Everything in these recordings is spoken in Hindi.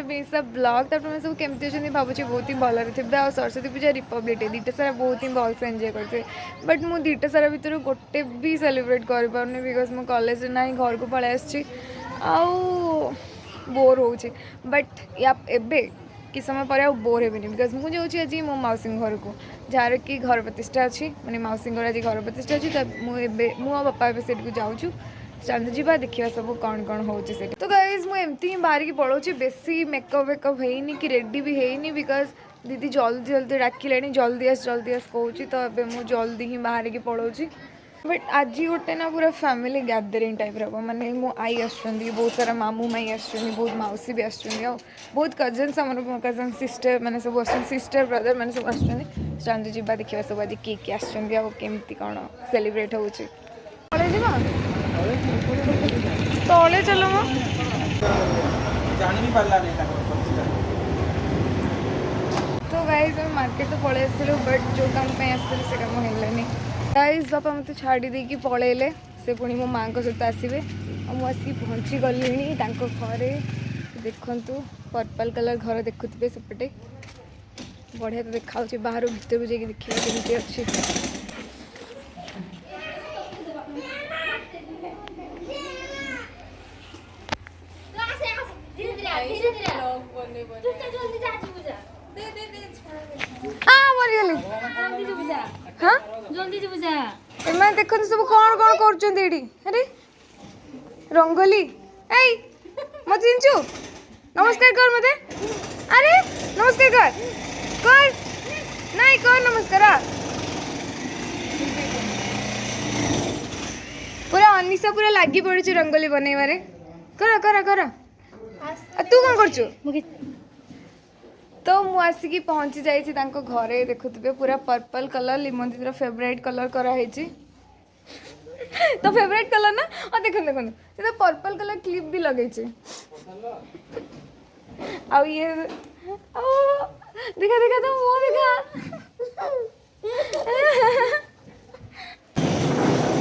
बेसा ब्लॉग तापर मैं सब केमती अच्छे भावुँ बहुत ही भलरे थे आ सरस्वती पूजा रिपब्लिक डे दीटा सारा बहुत ही भलसे एंजॉय करते बट मु दीटा सारा भितर गोटे भी सेलिब्रेट कर पारनी बिकज मो कॉलेज ना घर को पलि आसी बोर हो बट या एबे कि समय पर बोर हेबी बिकज मुझे आज मो मौसी घर को जार कि घर प्रतिष्ठा अच्छी माने मौसी आज घर प्रतिष्ठा अच्छी तो मु बापा से जाऊँ चंद जा देखा सब कौन कौन हो तो गाइज मुझे ही बाहर की पड़ोची बेसी मेकअप वेकअप है कि रेडी भी है बिकज दीदी जल्दी जल्दी डाकिले जल्दी आस कहूँ तो ये मुझे जल्दी ही बाहर की पड़ोची बट आज गोटे ना पूरा फैमिली गैदरिंग टाइप रहा माने मो आई आसुँच बहुत सारा मामू माई आसुँच बहुत मौसी भी आसुँच बहुत कजन्स आम कजन सिस्टर मैंने सब आस सिस्टर ब्रदर मैंने सब आसुँच चांदू जा देखा सब आज किए आसमती कौन सेलिब्रेट हो तले चलो तो गाइज मैं मार्केट तो पलि आसलु बट जो काम आसती से कम है गाइज बापा मत छाड़ी देकी पलैले से पुणी मो माँ सहित आसवे मुझे पहुँची गली घरे देखु पर्पल कलर घर देखुए सेपटे बढ़िया तो देखा बाहर भीतर को जाकि देखिए केमती अच्छी देखो सब कौन कौन कर रंगोली मत चिंचु नमस्कार कर मते अरे नमस्कार कर नहीं कर नमस्कार पूरा अनिशा पूरा लगी पड़ी रंगोली बनइबारे कर कर कर तू कौन कर तो मु आसिकी पहुँची जाइए घरे देखुए पूरा पर्पल कलर लिमन दीदी फेवरेट कलर कराई तो फेवरेट कलर ना और देखो देखो तो पर्पल कलर क्लिप भी लगे आ ये देखा देखा तो मुँह देखा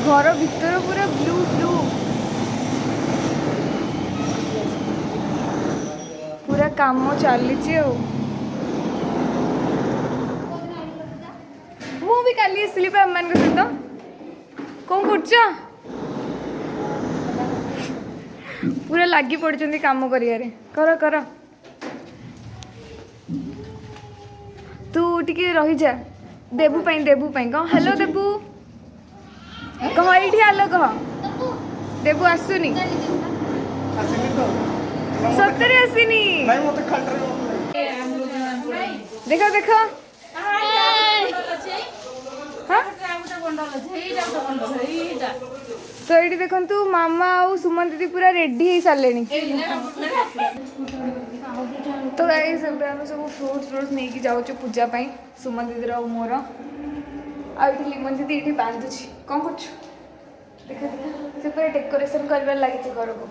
घर भीतर पूरा ब्लू ब्लू पूरा काम चली मु भी काली आसली आम मान सहित कौन कर पूरा लगी पड़ी काम कर कर तू टिके रही जा देबू कह हेलो देबू कह ये हेलो कह देबू आसुनी सतरे आसीनी देखा देखा तो ये देखु मामा आ सुमन दीदी पूरा रेडी हो सारे तो गाइस हम सब फ्रूट्स नहीं जाऊँ पूजा सुमन दीदी मोर आ लिमन दीदी ये बांधुची कौन कर देखा देखा से पूरा डेकोरेशन कर लगी घर को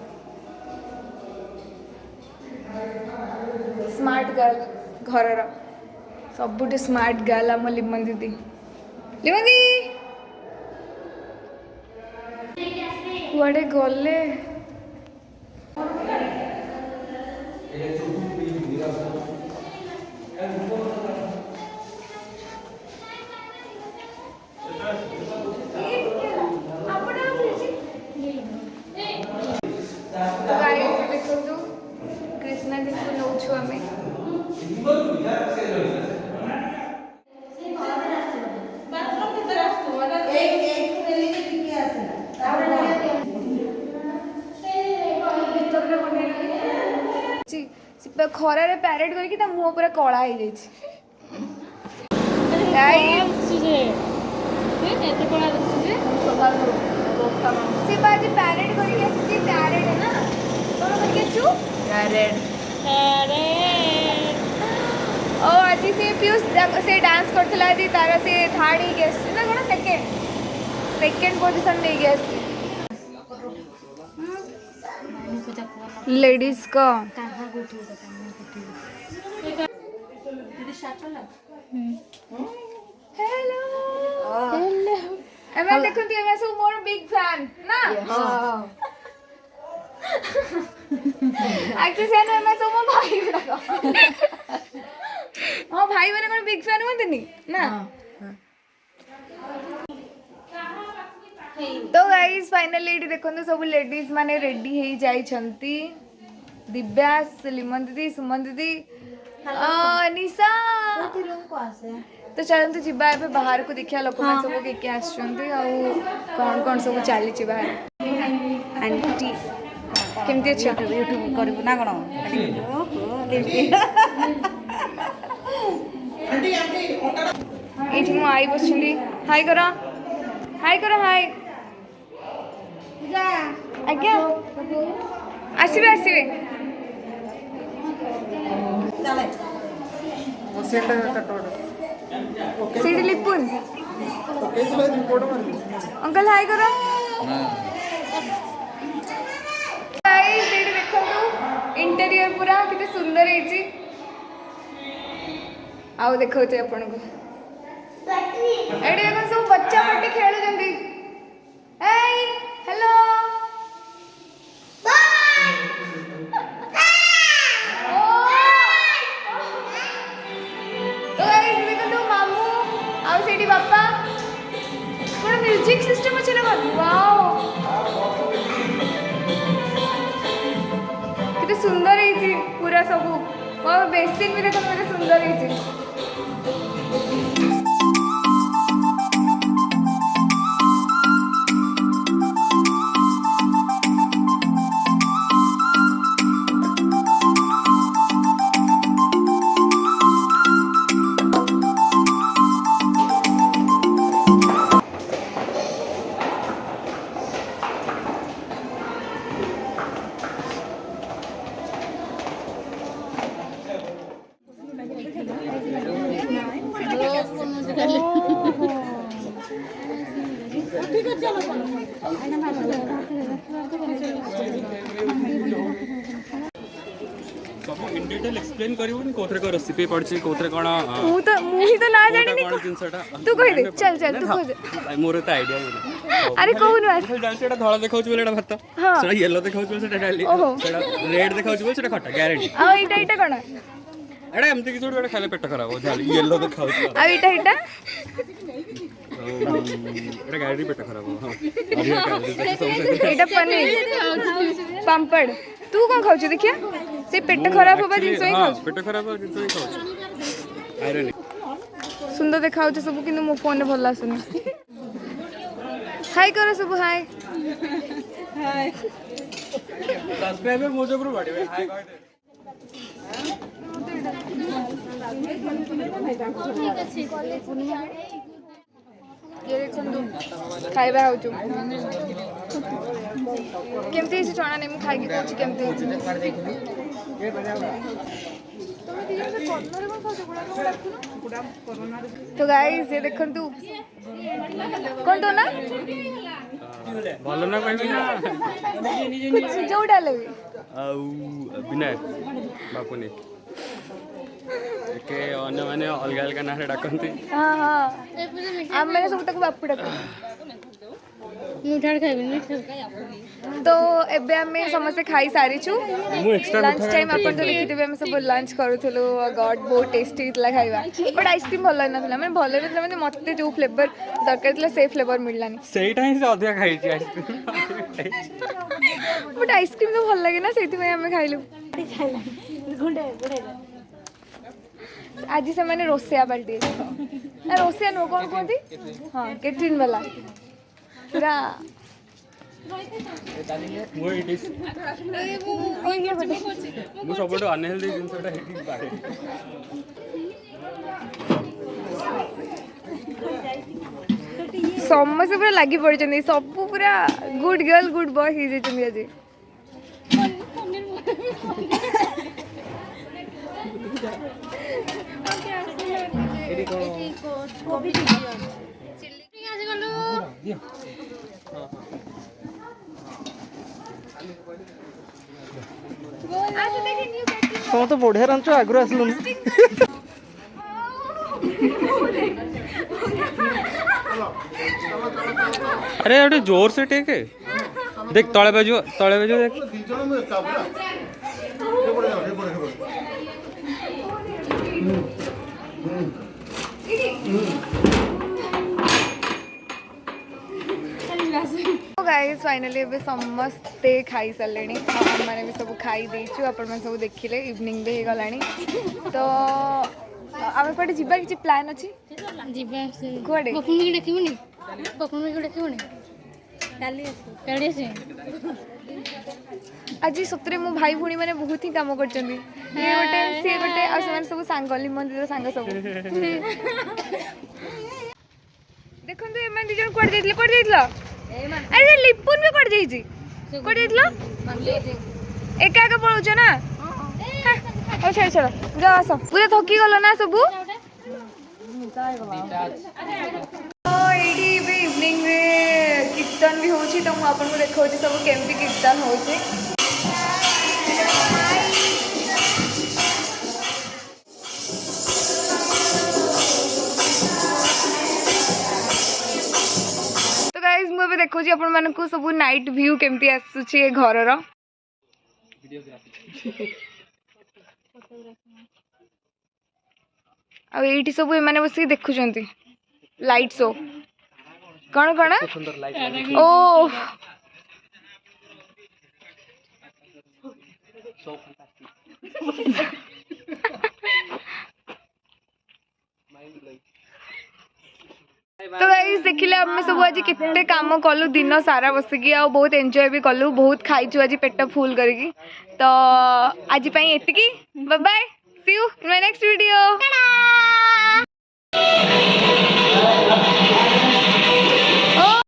स्मार्ट गर्ल घर सबुठ स्मार्ट गर्ल आम लिमन दीदी कुआडे गले देखो कृष्णा जी को नौ आम खरारे पैरेड करके मुँह पूरा कला हो जाए पैरेड करके पैरेड है ना कौन करके पैरेड ओ आज से पीयूष से डांस करथला आज तारा से थर्ड ही गेस ना कोन सेकंड पोजीशन ले गया लेडीज का हेलो हेलो एमे देखो तू एमे सब मोर बिग फैन ना एक्चुअली से मैं तो मो भाई गुड़ाक हाँ भाई मैंने कौन बिग फैन हुआ ना तो गाइस फाइनली ये देखो सब लेडीज माने रेडी हो जाइछंती दिव्या लिमन दीदी सुमन दीदी निशा तो चलते जीवा ए बाहर को देखिया लोक मैंने सब किए आसुँच कौन कौन सब चली बाहर आंटी केमती अच्छा यूट्यूब करू ना कौन ये मो आई बस हाय कर हाय कर हाय आज्ञा आसबे आसबे सीढ़ी लिपुन अंकल हाय करो देखो इंटेरियर पूरा कितने सुंदर है आओ देखो आपण को एडी देखो सब बच्चा पट्टी खेलु जंदी हाय हेलो बापा कौन म्यूजिक सिस्टम अच्छे ना वाओ कितने सुंदर है पूरा सब और बेसिन भी देखो कितने सुंदर है सब इन डिटेल एक्सप्लेन करिवनी कोथरे को रेसिपी पड़छि कोथरे कोन मुही तो ना जानि कोन जिंसटा तू कहि दे चल चल तू कहि दे मोर त आईडिया नै अरे कहू न जान सेटा धळा देखाउछ बोले एटा भात सेटा येलो देखाउछ बोले सेटा डाली सेटा रेड देखाउछ बोले सेटा खट्टा गारंटी आ इटा कोन एटा एमती कि जोड खाले पेट खराब हो जाली येलो देखाउछ आ इटा एटा गारंटी पेट खराब हो हां इटा पनीर पापड़ तू कौन खाऊ देखिए से पेट खराब होबा जिंस ही खाऊ पेट खराब हो जिंस ही खाऊ आयरन सुंदर देखाऊ सब कि मो फोन में भल आसुनी हाय करो सब हाय हाय सब्सक्राइबर मोजो पर बाडी हाय कह दे ये देखो खाइबा होचु केमती से चना नेमी खाई के कोची केमती तो गाइस ये देखो तू कौन तो ना भलो ना कहबी ना कुछ जो डाले आउ विनायक बापुनी के अन्य माने अलग अलग ना डाकंती हां हां हम मैंने सब तक बापू डाक मिठाड़ खाइबे तो एबे हमें समस्त खाई सारी छु लंच टाइम अपन तो देखिथिबे हम सब लंच करूथलो गॉड बहुत टेस्टी इतला खाइबा बट आइसक्रीम भल ना थला मैं भल रे मतलब मते जो फ्लेवर दरकार थला से फ्लेवर मिललानी सेही टाइम से अधिक खाई छी आइसक्रीम बट आइसक्रीम तो भल लागे ना सेति में हमें खाइलु गुंडे गुंडे आज से मैंने रोसिया बाल्टी रोसिया नो कौन कहती हाँ कैटरिन वाला पूरा वो इट इज मु सबटो अनहेल्दी जिंसटा हेटी बारे समस्त पूरा लगी पड़ी सब पूरा गुड गर्ल गुड बॉय ही जाइछन आज तुम तो बढ़िया रांच आगु आसलुन अरे अरे जोर से टेके देख तले बाजू देख गाइस फाइनली एबे समस्ते खाई सारे मैंने भी सब खाई देचु आपण सब देखिले इवनिंग भी हो गलानी तो आमे कोटे जिबा किछि प्लान अछि ଯିବା कोडे ପପୁନକୁ ଦେଖିବୁନି ପପୁନକୁ ଦେଖିବୁନି କାଲି ଆସି आज सतरे मो भाई भूणी मैंने बहुत ही काम कर गोटे आ सब सांग लिमन सांग सब देखो एम दीज कौटे जाइल अरे लिपुन भी कौटे जाइए कौटे जाइल एका एका पलाउच ना हाँ छाड़ छाड़ जा आस पूरा थकी गल ना सबू इवनिंग में कीर्तन भी होची तो मुझे देखा सब केमती कीर्तन होची तो गाइस मुझे देखा आपण मानक सब नाइट व्यू केमती आसुची घर आईटी सब एमाने बस देखुंट लाइट शो कौन कौन ओ तो गाइस देखिले आम सब आज केते काम कलु दिन सारा बसिकी आ बहुत एंजॉय भी कलु बहुत खाइछु आज पेट फुल करके तो आज पई एतिकी bye bye see you in my next video